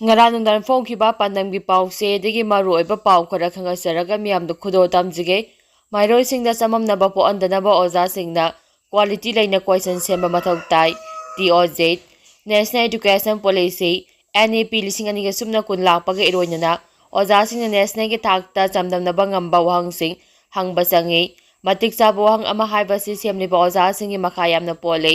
Ngara nundan fongkiba pandamgi pause digi maruoiba pau khara khangasaraga miyamda khudo tamjige mairoi singda samamnaba po andanaba oza singna quality laina question semba mathau tai TOZ National Education Policy NAP lising aniga sumna kun lakpaga iroinana oza singna national gi thakta chamdamnaba ngamba wahang sing hangba sangi matik chaba wahang ama haiba si semliba oza singi makha yamna pole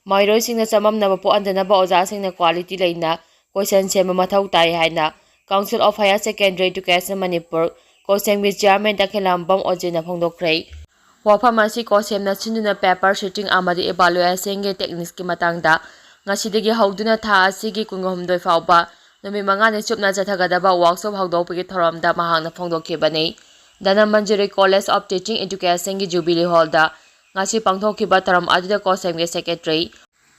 mairoi singna samamnaba po andanaba oza singna quality laina question sema mathau tai haina Council of Higher Secondary Education Manipur Kosengbi Chairman Dakhelambam Ojina Phongdokhrei wafam asi kosemna sinduna paper shooting amadi evaluation ge techniques ki matangda ngasidagi hauduna tha asigi kungomdoi fauba numi manga ne chupna jathagadaba workshop haudopigi thoramda mahangna phongdokhibani Dana Manjari College of Teaching Education gi Jubilee Hall da ngasi pangthokhiba taram adida Kosengbi Secretary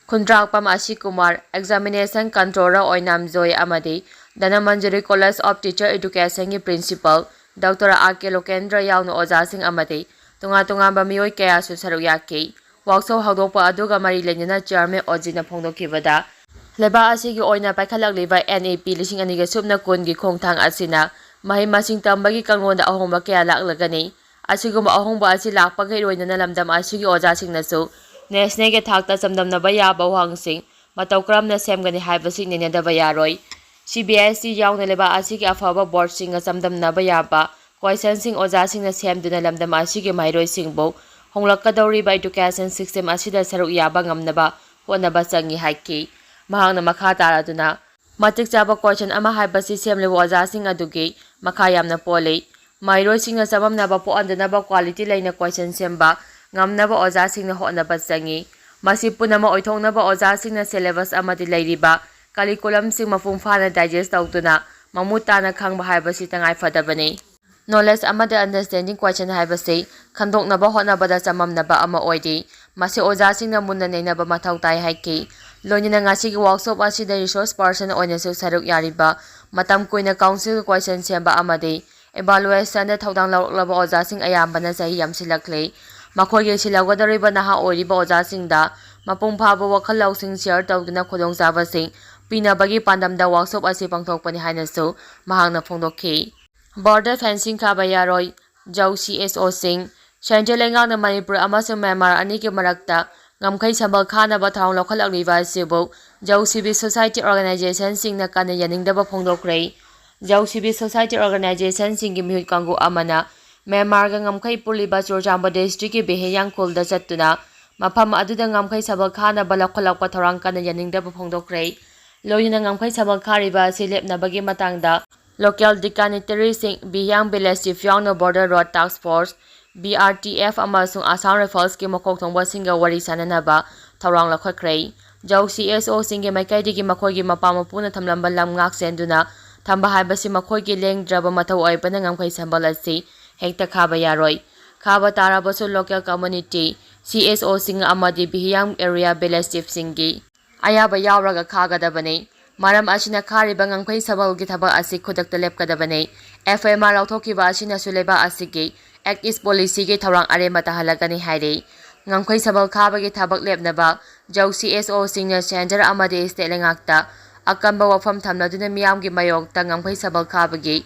Khundrakpam Ashi Kumar Examination Controller Oinam Joy Amadi Dana Manjari College of Teacher Education ki Principal Dr. R.K. Lokendra Yaunu Oza Singh Amadi Tunga Bamioi Kaya Su Saruyaki Workshop Haudokpa Aduga Mari Lenina Chairman Ojina Phongdokhibada Leba Asigi Oina Paikhalakliba NAP lising aniga subna kun gi khongthang asina mahi masing tambagi kangonda ahongba kaya laklagani asiguma ahongba asi lakpaga iroinana lamdam asigi oja singnasu National ge thakta chamdamnaba yaba wahangsing matau kramna semgani haibasing nenedaba yaroi CBSE yauna leba asigi afaba board singa chamdamnaba yaba question sing oja singna semduna lamdam asigi mairoi singbo honglakadawriba education system asida saruk yaba ngamnaba honaba changi haiki mahangna makha taraduna matik chaba question ama haibasi semlebo oja sing adugi makha yamna pole mairoi singa chamamnaba po andanaba quality laina question semba ngamnaba oja singna honaba changi masi punama oithongnaba oja singna syllabus amadi leiriba curriculum sing mafung phana digest tawtuna mamutana khangba haibasi tangai fadabani knowledge amada understanding question haibasi khandoknaba honabada chamamnaba ama oidi masi oja singna munna neinaba mathau tai haiki loinina ngasigi workshop asida resource person oinasu saruk yariba matam koina council question semba amadi evaluation da thodang lawlaba oja sing ayambana sahi yamsilakle makhoi silawgadariba naha oiriba oja singda mapung phaba wakhal lausing share tawduna khodong jaba sing pinabagi pandamda workshop asi pangthokpani hainasu mahangna phongdokhi border fencing khaba yaroi Zou CSO sing Central Lengang Manipur amasung Myanmar ani ki marakta ngamkhai sambal khana ba thang lokhalakliba sibu Zou Civil Society Organization singna kana yaningdaba phongdokhrei Zou Civil Society Organization singi mihut kanggu amana Myanmar ga ngamkhai puliba Churchamba district ki beheyang kulda chattuna mafam aduda ngamkhai sabal khana bala kholakpa thorang kana yaningdaba phongdokhrei loina ngamkhai sabal khariba silepnabagi matangda local dignitary sing Bihang Village Chief Yaungna Border Road Task Force BRTF amasung Assam Rifles ki makok thongba singa wari sananaba thorang lakhakrei Zou CSO singi maikai makhoi gi mapama puna thamlamba lam ngak senduna thamba haibasi makhoi gi lengdraba mathau oibana ngamkhai sambal asi hekta khaba yaroi khaba tarabasu local community CSO sing amadi Bihang area village chief singi ayaba yawraga khagadabani maram asina khariba ngamkhai sabal gi thaba asi khudakta lepkadabani FMR lauthokiba asina suleba asigi act is policy gi thorang are mata halagani hairi ngamkhai sabal khaba gi thabak lepnaba Zou CSO singna center amadi state lengakta akanba wafam thamnaduna miyam gi mayokta ngamkhai sabal khaba gi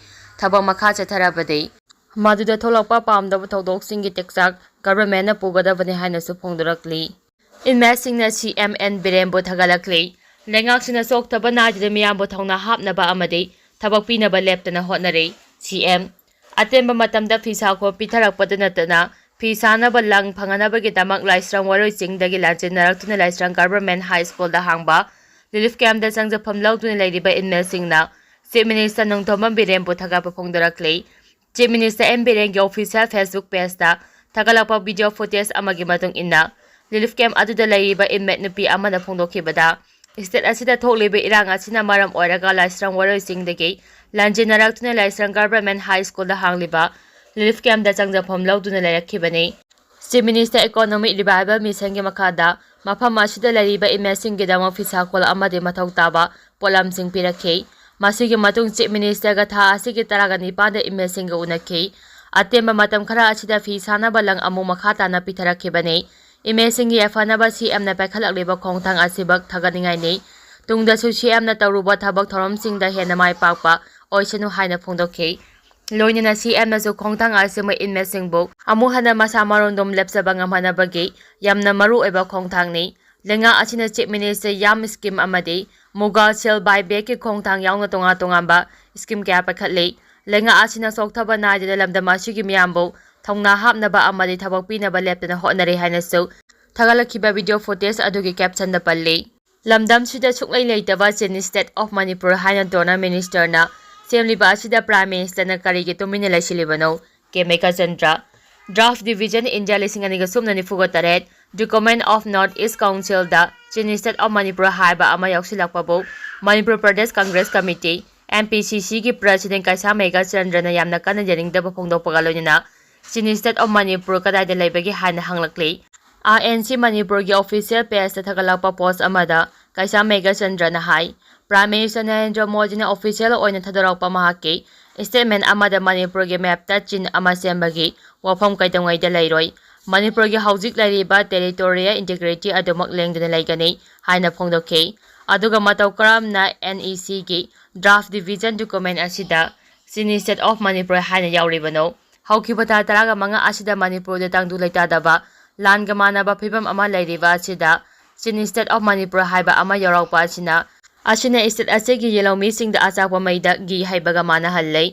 thabak makha chatharabadi Maduda tholakpa pamdaba thodoksingi teksak government na pugadabani hainasu phongdorakli inmesingna CMN Birembo thagalakli lengaksina soktaba najida miyambo thongna hapnaba amadi thabak pinaba leptana hotnare CM atemba matamda phisa kho pitharakpada natana phisanaba lang phanganabagi damak laisrang waroi chingdagi lanjinarakthuna laisrang government high school da hangba relief camp da changjapam lautuna leiriba inmesingna Chief Minister Nongthomam Birembo thagapa phongdorakli Chief Minister M. Birengi official Facebook page da thagalakpa video footage amagi matung inna relief camp aduda leiriba inmate nupi amana phongdokhibada state asida thokliba irang asina maram oiraga laisrang waroi singdagi lanjinarakthuna laisrang government high school da hangliba relief camp da changjapam lauduna leirakhibani Chief Minister Economic Revival Mission gi makhada mafam asida leiriba imesing gidama fisakol amade mathau taba polam sing pirakhi masigi matung Chief Minister ga tha asigi taragani pada imesing ga unakhi atemba matam khara asida fi sana balang amu makhata na pitharakhi bane imesing gi afana ba CM na pakhalak leba khongthang asibak thaganingai nei ꯇꯨꯡꯗꯁꯨ CMꯅ ꯇꯧꯔꯨꯕ ꯊꯕꯛ ꯊꯧꯔꯝꯁꯤꯡꯗ ꯍꯦꯟꯅ ꯃꯥꯏ ꯄꯥꯛꯄ ꯑꯣꯏꯁꯅꯨ ꯍꯥꯏꯅ ꯐꯣꯡꯗꯣꯛꯈꯤ꯫ ꯂꯣꯏꯅꯅ CMꯅꯁꯨ ꯈꯣꯡꯊꯥꯡ ꯑꯁꯤꯃ inmateꯁꯤꯡꯕꯨ ꯑꯃꯨꯛ ꯍꯟꯅ ꯃꯁꯥ ꯃꯔꯣꯝꯗꯣꯝ ꯂꯦꯞꯆꯕ ꯉꯝꯍꯟꯅꯕꯒꯤ ꯌꯥꯝꯅ ꯃꯔꯨꯑꯣꯏꯕ ꯈꯣꯡꯊꯥꯡꯅꯤ꯫ ꯂꯩꯉꯥꯛ ꯑꯁꯤꯅ ꯆꯤꯐ ꯃꯤꯅꯤꯁꯇꯔ ꯌꯥꯝ ꯁ꯭ꯀꯤꯝ ꯑꯃꯗꯤ ꯃꯨꯒꯥ ꯁꯦꯜ ꯕꯥꯏꯕꯦꯛꯀꯤ ꯈꯣꯡꯊꯥꯡ ꯌꯥꯎꯅ ꯇꯣꯉꯥꯟ-ꯇꯣꯉꯥꯟꯕ ꯁ꯭ꯀꯤꯝ ꯀꯌꯥ ꯄꯥꯏꯈꯠꯂꯤ꯫ ꯂꯩꯉꯥꯛ ꯑꯁꯤꯅ ꯁꯣꯛꯊꯕ ꯅꯥꯏꯗꯅ ꯂꯝꯗꯝ ꯑꯁꯤꯒꯤ ꯃꯤꯌꯥꯝꯕꯨ ꯊꯧꯅꯥ ꯍꯥꯞꯅꯕ ꯑꯃꯗꯤ ꯊꯕꯛ ꯄꯤꯅꯕ ꯂꯦꯞꯇꯅ ꯍꯣꯠꯅꯔꯤ ꯍꯥꯏꯅꯁꯨ ꯊꯥꯒꯠꯂꯛꯈꯤꯕ ꯚꯤꯗꯤꯑꯣ ꯐꯨꯇꯦꯖ ꯑꯗꯨꯒꯤ ꯀꯦꯞꯁꯟꯗ ꯄꯜꯂꯤ꯫ ꯂꯝꯗꯝꯁꯤꯗ ꯁꯨꯛꯂꯩ ꯂꯩꯇꯕ ꯆꯤꯅꯤ ꯁ꯭ꯇꯦꯠ ꯑꯣꯐ ꯃꯅꯤꯄꯨꯔ ꯍꯥꯏꯅ ꯗꯣꯅꯔ ꯃꯤꯅꯤꯁꯇꯔꯅ ꯁꯦꯝꯂꯤꯕ ꯑꯁꯤꯗ ꯄ꯭ꯔꯥꯏꯝ ꯃꯤꯅꯤꯁꯇꯔꯅ ꯀꯔꯤꯒꯤ ꯇꯨꯃꯤꯟꯅ ꯂꯩꯁꯤꯜꯂꯤꯕꯅꯣ? K Meghachandra draft vision India 2048 document of North East ꯀꯥꯎꯟꯁꯤꯜꯗ ꯆꯤꯅꯤ ꯁ꯭ꯇꯦꯠ ꯑꯣꯐ ꯃꯅꯤꯄꯨꯔ ꯍꯥꯏꯕ ꯑꯃ ꯌꯥꯎꯁꯤꯜꯂꯛꯄꯕꯨ ꯃꯅꯤꯄꯨꯔ ꯄ꯭ꯔꯗꯦꯁ ꯀꯪꯒ꯭ꯔꯦꯁ ꯀꯃꯤꯇꯤ MPCCꯒꯤ ꯄ꯭ꯔꯁꯤꯗꯦꯟꯠ ꯀꯩꯁꯥꯝ ꯃꯦꯘꯆꯟꯗ꯭ꯔꯅ ꯌꯥꯝꯅ ꯀꯟꯅ ꯌꯥꯅꯤꯡꯗꯕ ꯐꯣꯡꯗꯣꯛꯄꯒ ꯂꯣꯏꯅꯅ ꯆꯤꯅꯤ ꯁ꯭ꯇꯦꯠ ꯑꯣꯐ ꯃꯅꯤꯄꯨꯔ ꯀꯗꯥꯏꯗ ꯂꯩꯕꯒꯦ ꯍꯥꯏꯅ ꯍꯪꯂꯛꯂꯤ꯫ ANC ꯃꯅꯤꯄꯨꯔꯒꯤ ꯑꯣꯐꯤꯁꯤꯌꯦꯜ ꯄꯦꯖꯇ ꯊꯥꯒꯠꯂꯛꯄ ꯄꯣꯁꯠ ꯑꯃꯗ ꯀꯩꯁꯥꯝ ꯃꯦꯘꯆꯟꯗ꯭ꯔꯅ ꯍꯥꯏ ꯄ꯭ꯔꯥꯏꯝ ꯃꯤꯅꯤꯁꯇꯔ ꯅꯔꯦꯟꯗ꯭ꯔ ꯃꯣꯗꯤꯅ ꯑꯣꯐꯤꯁꯤꯌꯦꯜ ꯑꯣꯏꯅ ꯊꯥꯗꯣꯔꯛꯄ ꯃꯍꯥꯛꯀꯤ ꯁ꯭ꯇꯦꯠꯃꯦꯟꯠ ꯑꯃꯗ ꯃꯅꯤꯄꯨꯔꯒꯤ ꯃꯦꯞꯇ ꯆꯤꯟ ꯑꯃ ꯁꯦꯝꯕꯒꯤ ꯋꯥꯐꯝ ꯀꯩꯗꯧꯉꯩꯗ ꯂꯩꯔꯣꯏ꯫ ꯃꯅꯤꯄꯨꯔꯒꯤ ꯍꯧꯖꯤꯛ ꯂꯩꯔꯤꯕ ꯇꯦꯔꯤꯇꯣꯔꯤꯌꯦꯜ ꯏꯟꯇꯤꯒ꯭ꯔꯤꯇꯤ ꯑꯗꯨꯃꯛ ꯂꯦꯡꯗꯅ ꯂꯩꯒꯅꯤ ꯍꯥꯏꯅ ꯐꯣꯡꯗꯣꯛꯈꯤ꯫ ꯑꯗꯨꯒ ꯃꯇꯧ ꯀꯔꯝꯅ NECꯒꯤ ꯗ꯭ꯔꯥꯐꯠ ꯗꯤꯚꯤꯖꯟ ꯗꯣꯀꯨꯃꯦꯟꯠ ꯑꯁꯤꯗ ꯆꯤꯅꯤ ꯁ꯭ꯇꯦꯠ ꯑꯣꯐ ꯃꯅꯤꯄꯨꯔ ꯍꯥꯏꯅ ꯌꯥꯎꯔꯤꯕꯅꯣ? ꯍꯧꯈꯤꯕ ꯊꯥ 15 ꯑꯁꯤꯗ ꯃꯅꯤꯄꯨꯔꯗ ꯇꯪꯗꯨ ꯂꯩꯇꯥꯗꯕ ꯂꯥꯟꯒ ꯃꯥꯟꯅꯕ ꯐꯤꯚꯝ ꯑꯃ ꯂꯩꯔꯤꯕ ꯑꯁꯤꯗ ꯆꯤꯅꯤ ꯁ꯭ꯇꯦꯠ ꯑꯣꯐ ꯃꯅꯤꯄꯨꯔ ꯍꯥꯏꯕ ꯑꯃ ꯌꯥꯎꯔꯛꯄ ꯑꯁꯤꯅ ꯏꯁꯇꯦꯠ ꯑꯁꯤꯒꯤ ꯌꯦꯜꯍꯧꯃꯤꯁꯤꯡꯗ ꯑꯆꯥꯛꯄ ꯃꯩꯗ ꯘꯤ ꯍꯩꯕꯒ ꯃꯥꯟꯅꯍꯜꯂꯦ꯫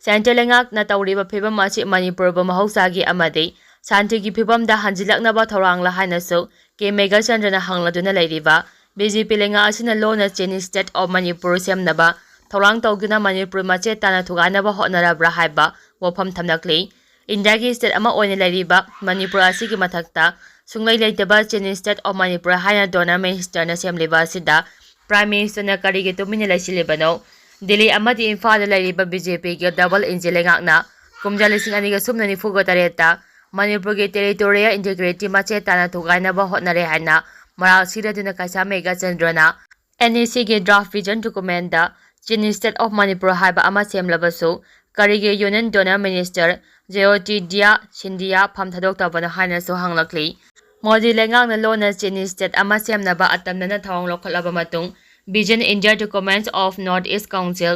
ꯁꯦꯟꯇ꯭ꯔꯦꯜ ꯂꯩꯉꯥꯛꯅ ꯇꯧꯔꯤꯕ ꯐꯤꯚꯝ ꯑꯁꯤ ꯃꯅꯤꯄꯨꯔꯕꯨ ꯃꯍꯧꯁꯥꯒꯤ ꯑꯃꯗꯤ ꯁꯥꯟꯇꯤꯒꯤ ꯐꯤꯚꯝꯗ ꯍꯟꯖꯤꯜꯂꯛꯅꯕ ꯊꯧꯔꯥꯡꯂ ꯍꯥꯏꯅꯁꯨ ꯀꯦ ꯃꯦꯘꯆꯟꯗ꯭ꯔꯅ ꯍꯪꯂꯗꯨꯅ ꯂꯩꯔꯤꯕ BJP ꯂꯩꯉꯥꯛ ꯑꯁꯤꯅ ꯂꯣꯟꯅ ꯆꯤꯅꯤ ꯁ꯭ꯇꯦꯠ ꯑꯣꯐ ꯃꯅꯤꯄꯨꯔ ꯁꯦꯝꯅꯕ ꯊꯧꯔꯥꯡ ꯇꯧꯗꯨꯅ ꯃꯅꯤꯄꯨꯔ ꯃꯆꯦꯠ ꯇꯥꯅ ꯊꯨꯒꯥꯏꯅꯕ ꯍꯣꯠꯅꯔꯕ꯭ꯔꯥ ꯍꯥꯏꯕ ꯋꯥꯐꯝ ꯊꯝꯂꯛꯂꯤ꯫ ꯏꯟꯗꯤꯌꯥꯒꯤ ꯁ꯭ꯇꯦꯠ ꯑꯃ ꯑꯣꯏꯅ ꯂꯩꯔꯤꯕ ꯃꯅꯤꯄꯨꯔ ꯑꯁꯤꯒꯤ ꯃꯊꯛꯇ ꯁꯨꯡꯂꯩ ꯂꯩꯇꯕ ꯆꯤꯅꯤ ꯁ꯭ꯇꯦꯠ ꯑꯣꯐ ꯃꯅꯤꯄꯨꯔ ꯍꯥꯏꯅ ꯗꯣꯅꯔ ꯃꯤꯅꯤꯁꯇꯔꯅ ꯁꯦꯝꯂꯤꯕ ꯑꯁꯤꯗ ꯄ꯭ꯔꯥꯏꯝ ꯃꯤꯅꯤꯁꯇꯔꯅ ꯀꯔꯤꯒꯤ ꯇꯨꯃꯤꯟꯅ ꯂꯩꯁꯤꯜꯂꯤꯕꯅꯣ? ꯗꯤꯜꯂꯤ ꯑꯃꯗꯤ ꯏꯝꯐꯥꯜꯗ ꯂꯩꯔꯤꯕ BJPꯒꯤ ꯗꯕꯜ ꯏꯟꯖꯤꯟ ꯂꯩꯉꯥꯛꯅ ꯀꯨꯝꯖꯥ 2048ꯇ ꯃꯅꯤꯄꯨꯔꯒꯤ ꯇꯦꯔꯤꯇꯣꯔꯤꯌꯦꯜ ꯏꯟꯇꯤꯒ꯭ꯔꯤꯇꯤ ꯃꯆꯦꯠ ꯇꯥꯅ ꯊꯨꯒꯥꯏꯅꯕ ꯍꯣꯠꯅꯔꯦ ꯍꯥꯏꯅ ꯃꯔꯥꯜ ꯁꯤꯔꯗꯨꯅ ꯀꯩꯁꯥꯝ ꯃꯦꯘꯆꯟꯗ꯭ꯔꯅ NECꯒꯤ ꯗ꯭ꯔꯥꯐꯠ ꯚꯤꯖꯟ ꯗꯣꯀꯨꯃꯦꯟꯠꯗ ꯆꯤꯅꯤ ꯁ꯭ꯇꯦꯠ ꯑꯣꯐ ꯃꯅꯤꯄꯨꯔ ꯍꯥꯏꯕ ꯑꯃ ꯁꯦꯝꯂꯕꯁꯨ ꯀꯔꯤꯒꯤ ꯌꯨꯅꯤꯌꯟ ꯗꯣꯅꯔ ꯃꯤꯅꯤꯁꯇꯔ ꯖꯌꯣꯇꯤꯔꯥꯗ꯭ꯌ ꯁꯤꯟꯙꯤꯌꯥ ꯐꯝ ꯊꯥꯗꯣꯛꯇꯕꯅꯣ ꯍꯥꯏꯅꯁꯨ ꯍꯪꯂꯛꯂꯤ꯫ ꯃꯣꯗꯤ ꯂꯩꯉꯥꯛꯅ ꯂꯣꯟꯅ ꯆꯤꯅꯤ ꯁ꯭ꯇꯦꯠ ꯑꯃ ꯁꯦꯝꯅꯕ ꯑꯇꯝꯅꯅ ꯊꯧꯑꯣꯡ ꯂꯧꯈꯠꯂꯕ ꯃꯇꯨꯡ vision India document of North East council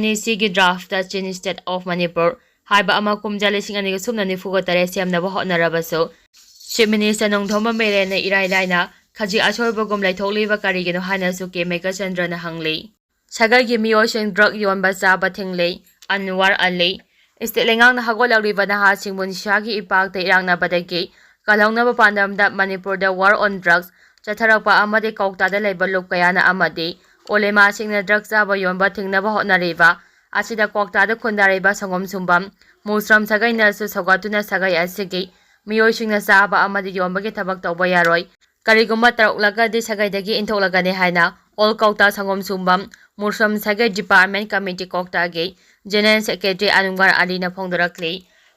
NECꯒꯤ ꯗ꯭ꯔꯥꯐꯠꯇ ꯆꯤꯅꯤ ꯁ꯭ꯇꯦꯠ ꯑꯣꯐ ꯃꯅꯤꯄꯨꯔ ꯍꯥꯏꯕ ꯑꯃ ꯀꯨꯝꯖꯥ 2048 ꯁꯦꯝꯅꯕ ꯍꯣꯠꯅꯔꯕꯁꯨ ꯆꯤꯐ ꯃꯤꯅꯤꯁꯇꯔ ꯅꯣꯡꯊꯣꯝꯕꯝ ꯕꯤꯔꯦꯟꯅ ꯏꯔꯥꯏ ꯂꯥꯏꯅ ꯈꯖꯤꯛ ꯑꯁꯣꯏꯕꯒꯨꯝ ꯂꯩꯊꯣꯛꯂꯤꯕ ꯀꯔꯤꯒꯤꯅꯣ ꯍꯥꯏꯅꯁꯨ ꯀꯦ ꯃꯦꯘꯆꯟꯗ꯭ꯔꯅ ꯍꯪꯂꯤ꯫ ꯁꯥꯒꯩꯒꯤ ꯃꯤꯑꯣꯏꯁꯤꯡ ꯗ꯭ꯔꯒ ꯌꯣꯟꯕ ꯆꯥꯕ ꯊꯤꯡꯂꯤ ꯑꯟꯋꯥꯔ ꯑꯂꯤ ꯁ꯭ꯇꯦꯠ ꯂꯩꯉꯥꯛꯅ ꯍꯧꯒꯠꯂꯛꯂꯤꯕ ꯅꯍꯥꯁꯤꯡꯕꯨ ꯅꯤꯁꯥꯒꯤ ꯏꯄꯥꯛꯇ ꯏꯔꯥꯛꯅꯕꯗꯒꯤ ꯀꯜꯍꯧꯅꯕ ꯄꯥꯟꯗꯝꯗ ꯃꯅꯤꯄꯨꯔꯗ ꯋꯥꯔ ꯑꯣꯟ ꯗ꯭ꯔꯒꯁ ꯆꯠꯊꯔꯛꯄ ꯑꯃꯗꯤ ꯀꯧꯇꯥꯗ ꯂꯩꯕ ꯂꯨꯞ ꯀꯌꯥꯅ ꯑꯃꯗꯤ ꯑꯣꯂꯦꯃꯥꯁꯤꯡꯅ ꯗ꯭ꯔꯒ ꯆꯥꯕ ꯌꯣꯟꯕ ꯊꯤꯡꯅꯕ ꯍꯣꯠꯅꯔꯤꯕ ꯑꯁꯤꯗ ꯀꯧꯇꯥꯗ ꯈꯨꯟꯗꯥꯔꯤꯕ ꯁꯪꯒꯣꯝ ꯁꯨꯝꯕꯝ ꯃꯨꯁ꯭ꯔꯝ ꯁꯥꯒꯩꯅꯁꯨ ꯁꯧꯒꯠꯇꯨꯅ ꯁꯥꯒꯩ ꯑꯁꯤꯒꯤ ꯃꯤꯑꯣꯏꯁꯤꯡꯅ ꯆꯥꯕ ꯑꯃꯗꯤ ꯌꯣꯟꯕꯒꯤ ꯊꯕꯛ ꯇꯧꯕ ꯌꯥꯔꯣꯏ꯫ ꯀꯔꯤꯒꯨꯝꯕ ꯇꯧꯔꯛꯂꯒꯗꯤ ꯁꯥꯒꯩꯗꯒꯤ ꯏꯟꯊꯣꯛꯂꯒꯅꯤ ꯍꯥꯏꯅ ꯑꯣꯜ ꯀꯧꯇꯥ ꯁꯪꯒꯣꯝ ꯁꯨꯝꯕꯝ ꯃꯨꯁ꯭ꯔꯝ ꯁꯥꯒꯩ ꯗꯤꯄꯥꯔꯠꯃꯦꯟꯠ ꯀꯃꯤꯇꯤ ꯀꯧꯇꯥꯒꯤ ꯖꯦꯅꯔꯦꯜ ꯁꯦꯀ꯭ꯔꯦꯇꯔꯤ ꯑꯟꯋꯥꯔ ꯑꯂꯤꯅ ꯐꯣꯡꯗꯣꯔꯛꯂꯤ꯫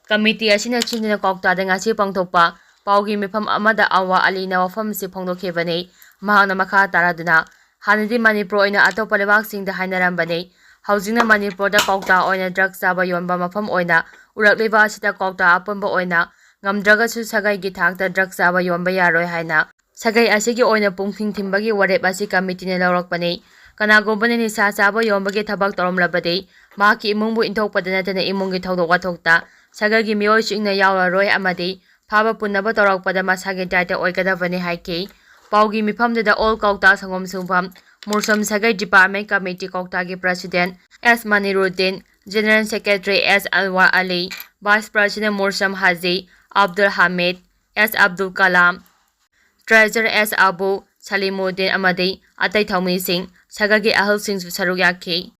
ꯀꯃꯤꯇꯤ ꯑꯁꯤꯅ ꯁꯤꯟꯗꯨꯅ ꯀꯧꯇꯥꯗ ꯉꯁꯤ ꯄꯥꯡꯊꯣꯛꯄ ꯄꯥꯎꯒꯤ ꯃꯤꯐꯝ ꯑꯃꯗ ꯑꯟꯋꯥꯔ ꯑꯂꯤꯅ ꯋꯥꯐꯝ ꯑꯁꯤ ꯐꯣꯡꯗꯣꯛꯈꯤꯕꯅꯤ꯫ ꯃꯍꯥꯛꯅ ꯃꯈꯥ ꯇꯥꯔꯗꯨꯅ ꯍꯥꯟꯅꯗꯤ ꯃꯅꯤꯄꯨꯔ ꯑꯣꯏꯅ ꯑꯇꯣꯞꯄ ꯂꯩꯕꯥꯛꯁꯤꯡꯗ ꯍꯥꯏꯅꯔꯝꯕꯅꯤ꯫ ꯍꯧꯖꯤꯛꯅ ꯃꯅꯤꯄꯨꯔꯗ ꯀꯧꯇꯥ ꯑꯣꯏꯅ ꯗ꯭ꯔꯒ ꯆꯥꯕ ꯌꯣꯟꯕ ꯃꯐꯝ ꯑꯣꯏꯅ ꯎꯔꯛꯂꯤꯕ ꯑꯁꯤꯗ ꯀꯧꯇꯥ ꯑꯄꯨꯟꯕ ꯑꯣꯏꯅ ꯉꯝꯗ꯭ꯔꯒꯁꯨ ꯁꯥꯒꯩꯒꯤ ꯊꯥꯛꯇ ꯗ꯭ꯔꯒ ꯆꯥꯕ ꯌꯣꯟꯕ ꯌꯥꯔꯣꯏ ꯍꯥꯏꯅ ꯁꯥꯒꯩ ꯑꯁꯤꯒꯤ ꯑꯣꯏꯅ ꯄꯨꯡꯊꯤꯡ ꯊꯤꯟꯕꯒꯤ ꯋꯥꯔꯦꯞ ꯑꯁꯤ ꯀꯃꯤꯇꯤꯅ ꯂꯧꯔꯛꯄꯅꯤ꯫ ꯀꯅꯥꯒꯨꯝꯕꯅ ꯅꯤꯁꯥ ꯆꯥꯕ ꯌꯣꯟꯕꯒꯤ ꯊꯕꯛ ꯇꯧꯔꯝꯂꯕꯗꯤ ꯃꯍꯥꯛꯀꯤ ꯏꯃꯨꯡꯕꯨ ꯏꯟꯊꯣꯛꯄꯗ ꯅꯠꯇꯅ ꯏꯃꯨꯡꯒꯤ ꯊꯧꯗꯣꯛ ꯋꯥꯊꯣꯛꯇ ꯁꯥꯒꯩꯒꯤ ꯃꯤꯑꯣꯏꯁꯤꯡꯅ ꯌꯥꯎꯔꯔꯣꯏ ꯑꯃꯗꯤ ꯐꯥꯕ ꯄꯨꯟꯅꯕ ꯇꯧꯔꯛꯄꯗ ꯃꯁꯥꯒꯤ ꯗꯥꯏꯇ ꯑꯣꯏꯒꯗꯕꯅꯤ ꯍꯥꯏꯈꯤ꯫ ꯄꯥꯎꯒꯤ ꯃꯤꯐꯝꯗꯨꯗ ꯑꯣꯜ ꯀꯧꯇꯥ ꯁꯪꯒꯣꯝ ꯁꯨꯝꯕꯝ ꯃꯨꯁ꯭ꯔꯝ ꯁꯥꯒꯩ ꯗꯤꯄꯥꯔꯠꯃꯦꯟꯠ ꯀꯃꯤꯇꯤ ꯀꯧꯇꯥꯒꯤ president S Maniruddin general secretary S Anwar Ali vice president ꯃꯨꯁ꯭ꯔꯝ Haji Abdul Hamid S Abdul Kalam treasurer S Abu Salimuddin ꯑꯃꯗꯤ ꯑꯇꯩ ꯊꯧꯃꯤꯁꯤꯡ ꯁꯥꯒꯩꯒꯤ ꯑꯍꯜꯁꯤꯡꯁꯨ ꯁꯔꯨꯛ ꯌꯥꯈꯤ꯫